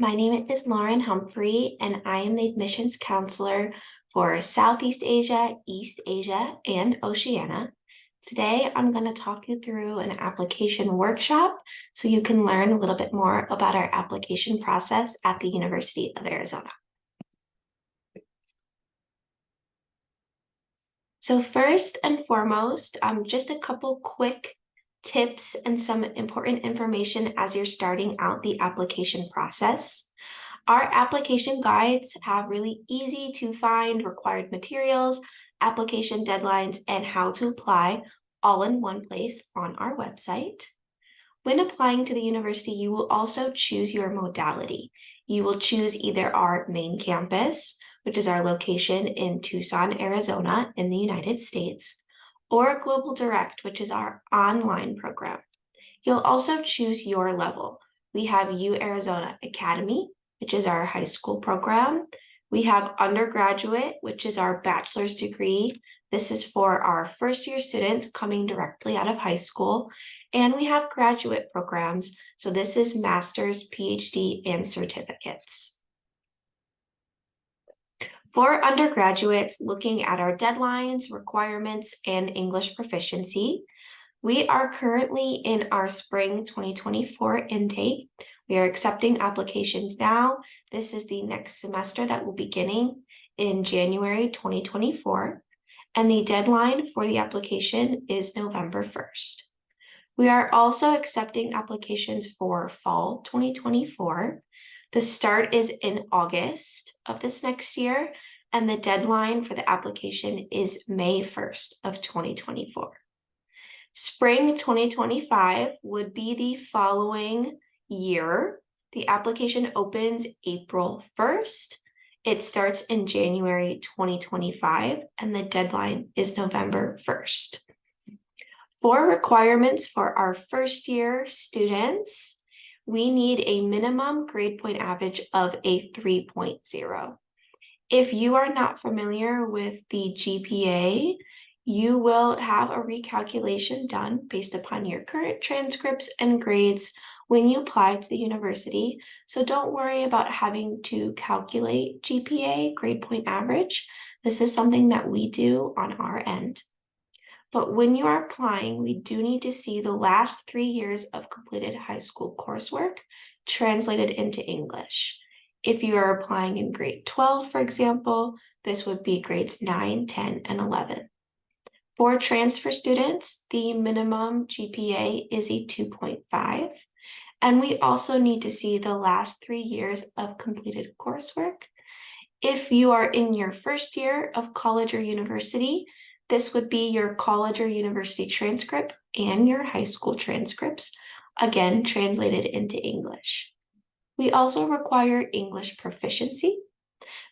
My name is Lauren Humphrey, and I am the admissions counselor for Southeast Asia, East Asia, and Oceania. Today, I'm going to talk you through an application workshop so you can learn a little bit more about our application process at the University of Arizona. So first and foremost, just a couple quick tips and some important information as you're starting out the application process. Our application guides have really easy to find required materials, application deadlines, and how to apply all in one place on our website. When applying to the university, you will also choose your modality. You will choose either our main campus, which is our location in Tucson, Arizona in the United States, or Global Direct, which is our online program. You'll also choose your level. We have UArizona Academy, which is our high school program. We have undergraduate, which is our bachelor's degree. This is for our first year students coming directly out of high school. And we have graduate programs. So this is master's, PhD, and certificates. For undergraduates, looking at our deadlines, requirements, and English proficiency, we are currently in our spring 2024 intake. We are accepting applications now. This is the next semester that will be beginning in January 2024. And the deadline for the application is November 1st. We are also accepting applications for fall 2024. The start is in August of this next year, and the deadline for the application is May 1st of 2024. Spring 2025 would be the following year. The application opens April 1st. It starts in January 2025, and the deadline is November 1st. For requirements for our first year students, we need a minimum grade point average of a 3.0. If you are not familiar with the GPA, you will have a recalculation done based upon your current transcripts and grades when you apply to the university. So don't worry about having to calculate GPA, grade point average. This is something that we do on our end. But when you are applying, we do need to see the last 3 years of completed high school coursework translated into English. If you are applying in grade 12, for example, this would be grades 9, 10, and 11. For transfer students, the minimum GPA is a 2.5, and we also need to see the last 3 years of completed coursework. If you are in your first year of college or university, this would be your college or university transcript and your high school transcripts, again, translated into English. We also require English proficiency.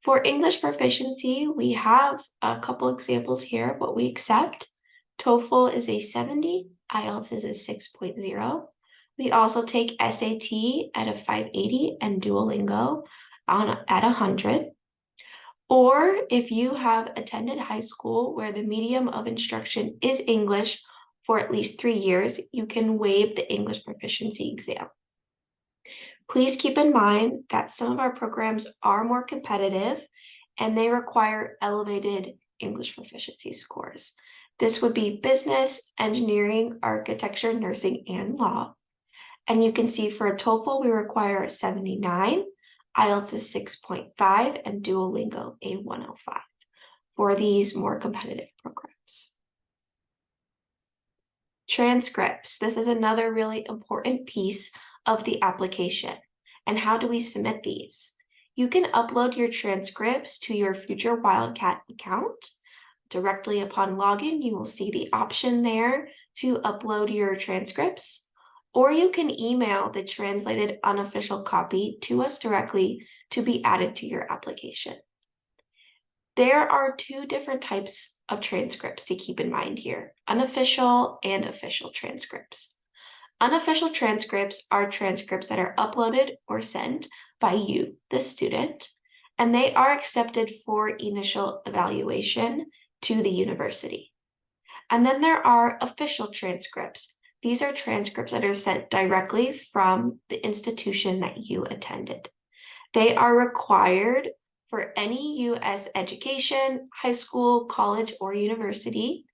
For English proficiency, we have a couple examples here of what we accept. TOEFL is a 70, IELTS is a 6.0. We also take SAT at a 580 and Duolingo at 100. Or if you have attended high school where the medium of instruction is English for at least 3 years, you can waive the English proficiency exam. Please keep in mind that some of our programs are more competitive and they require elevated English proficiency scores. This would be business, engineering, architecture, nursing, and law. And you can see for a TOEFL, we require a 79, IELTS is 6.5, and Duolingo a 105 for these more competitive programs. Transcripts. This is another really important piece of the application. And how do we submit these? You can upload your transcripts to your Future Wildcat account. Directly upon login, you will see the option there to upload your transcripts, or you can email the translated unofficial copy to us directly to be added to your application. There are 2 different types of transcripts to keep in mind here, unofficial and official transcripts. Unofficial transcripts are transcripts that are uploaded or sent by you, the student, and they are accepted for initial evaluation to the university. And then there are official transcripts. These are transcripts that are sent directly from the institution that you attended. They are required for any U.S. education, high school, college, or university,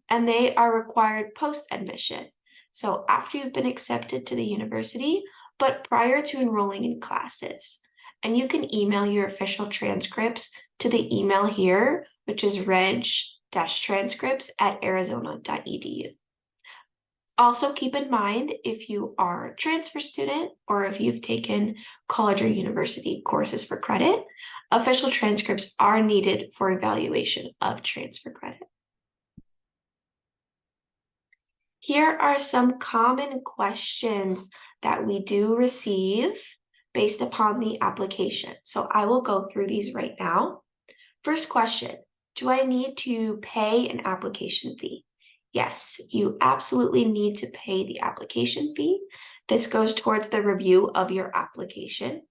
and they are required post-admission. So after you've been accepted to the university, but prior to enrolling in classes. And you can email your official transcripts to the email here, which is reg-transcripts@arizona.edu. Also keep in mind, if you are a transfer student or if you've taken college or university courses for credit, official transcripts are needed for evaluation of transfer credit. Here are some common questions that we do receive based upon the application. So I will go through these right now. First question, do I need to pay an application fee? Yes, you absolutely need to pay the application fee. This goes towards the review of your application.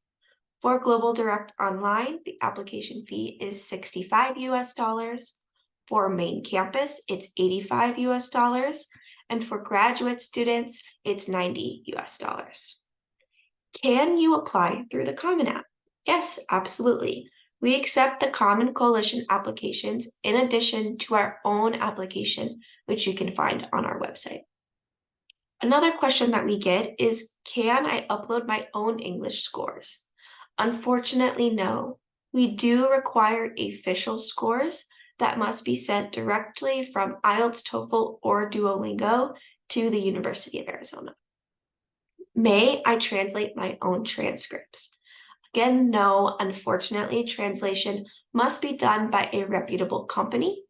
For Global Direct Online, the application fee is $65 US. For main campus, it's $85 US. And for graduate students, it's $90 US. Can you apply through the Common App? Yes, absolutely. We accept the Common Coalition applications in addition to our own application, which you can find on our website. Another question that we get is, can I upload my own English scores? Unfortunately, no. We do require official scores that must be sent directly from IELTS, TOEFL, or Duolingo to the University of Arizona. May I translate my own transcripts? Again, no, unfortunately, translation must be done by a reputable company.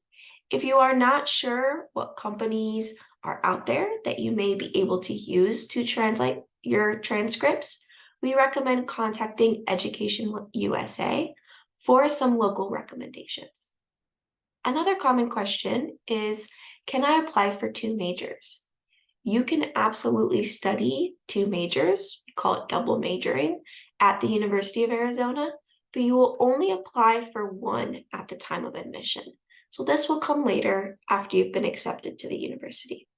If you are not sure what companies are out there that you may be able to use to translate your transcripts, we recommend contacting Education USA for some local recommendations. Another common question is, can I apply for 2 majors? You can absolutely study 2 majors, we call it double majoring, at the University of Arizona, but you will only apply for 1 at the time of admission. So this will come later after you've been accepted to the university.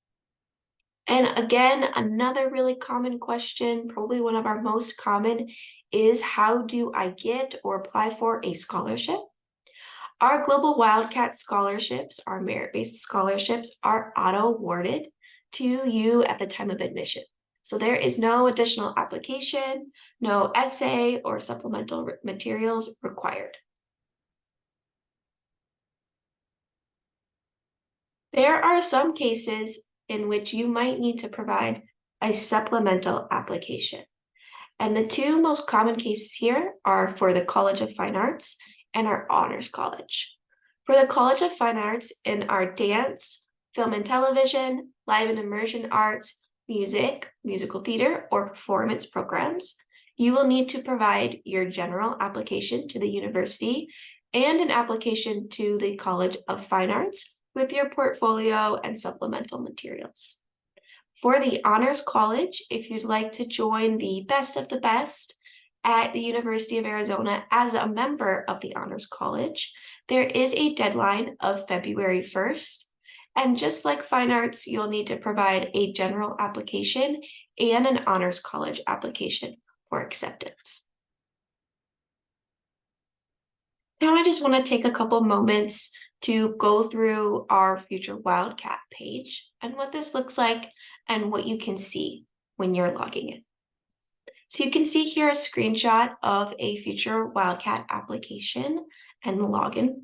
And again, another really common question, probably one of our most common, is how do I get or apply for a scholarship? Our Global Wildcat scholarships, our merit-based scholarships, are auto-awarded to you at the time of admission. So there is no additional application, no essay or supplemental materials required. There are some cases in which you might need to provide a supplemental application. And the 2 most common cases here are for the College of Fine Arts and our Honors College. For the College of Fine Arts, in our dance, film and television, live and immersion arts, music, musical theater, or performance programs, you will need to provide your general application to the university and an application to the College of Fine Arts with your portfolio and supplemental materials. For the Honors College, if you'd like to join the best of the best at the University of Arizona as a member of the Honors College, there is a deadline of February 1st. And just like Fine Arts, you'll need to provide a general application and an Honors College application for acceptance. Now I just want to take a couple moments to go through our Future Wildcat page and what this looks like and what you can see when you're logging in. So you can see here a screenshot of a Future Wildcat application and the login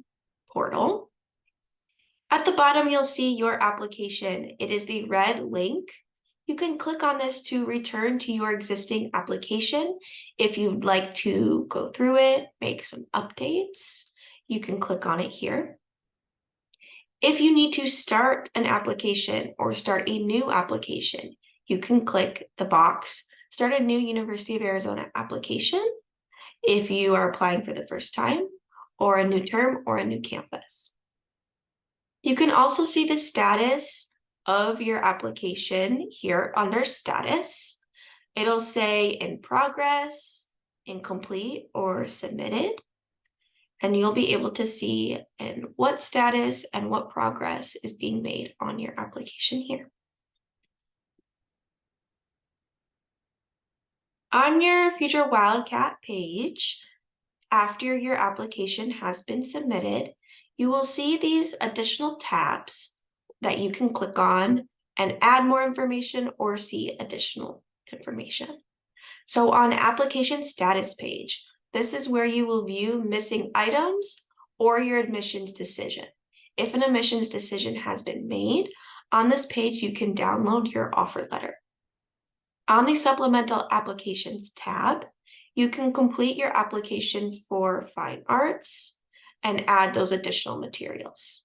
portal. At the bottom, you'll see your application. It is the red link. You can click on this to return to your existing application. If you'd like to go through it, make some updates, you can click on it here. If you need to start an application or start a new application, you can click the box, start a new University of Arizona application if you are applying for the first time, or a new term or a new campus. You can also see the status of your application here under status. It'll say in progress, incomplete, or submitted. And you'll be able to see in what status and what progress is being made on your application here. On your Future Wildcat page, after your application has been submitted, you will see these additional tabs that you can click on and add more information or see additional information. So on application status page, this is where you will view missing items or your admissions decision. If an admissions decision has been made, on this page you can download your offer letter. On the supplemental applications tab, you can complete your application for fine arts and add those additional materials.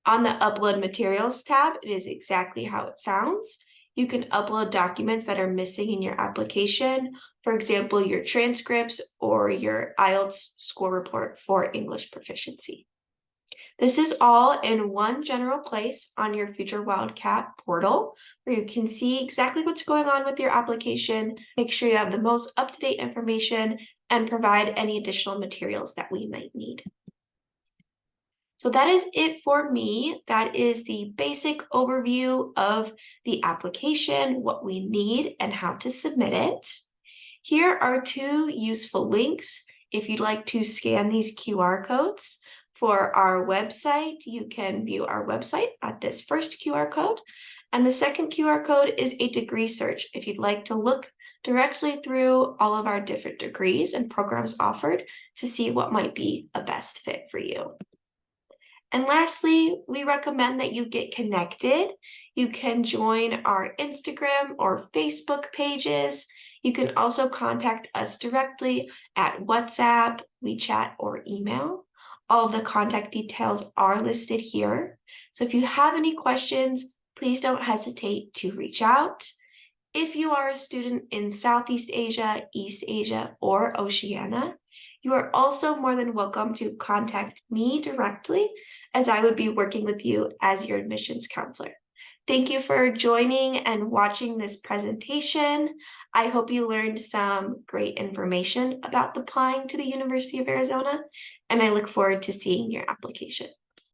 On the upload materials tab, it is exactly how it sounds. You can upload documents that are missing in your application, for example, your transcripts or your IELTS score report for English proficiency. This is all in one general place on your Future Wildcat portal, where you can see exactly what's going on with your application, make sure you have the most up-to-date information, and provide any additional materials that we might need. So that is it for me. That is the basic overview of the application, what we need, and how to submit it. Here are two useful links. If you'd like to scan these QR codes for our website, you can view our website at this first QR code. And the second QR code is a degree search. If you'd like to look directly through all of our different degrees and programs offered to see what might be a best fit for you. And lastly, we recommend that you get connected. You can join our Instagram or Facebook pages. You can also contact us directly at WhatsApp, WeChat, or email. All of the contact details are listed here. So if you have any questions, please don't hesitate to reach out. If you are a student in Southeast Asia, East Asia, or Oceania, you are also more than welcome to contact me directly, as I would be working with you as your admissions counselor. Thank you for joining and watching this presentation. I hope you learned some great information about applying to the University of Arizona, and I look forward to seeing your application.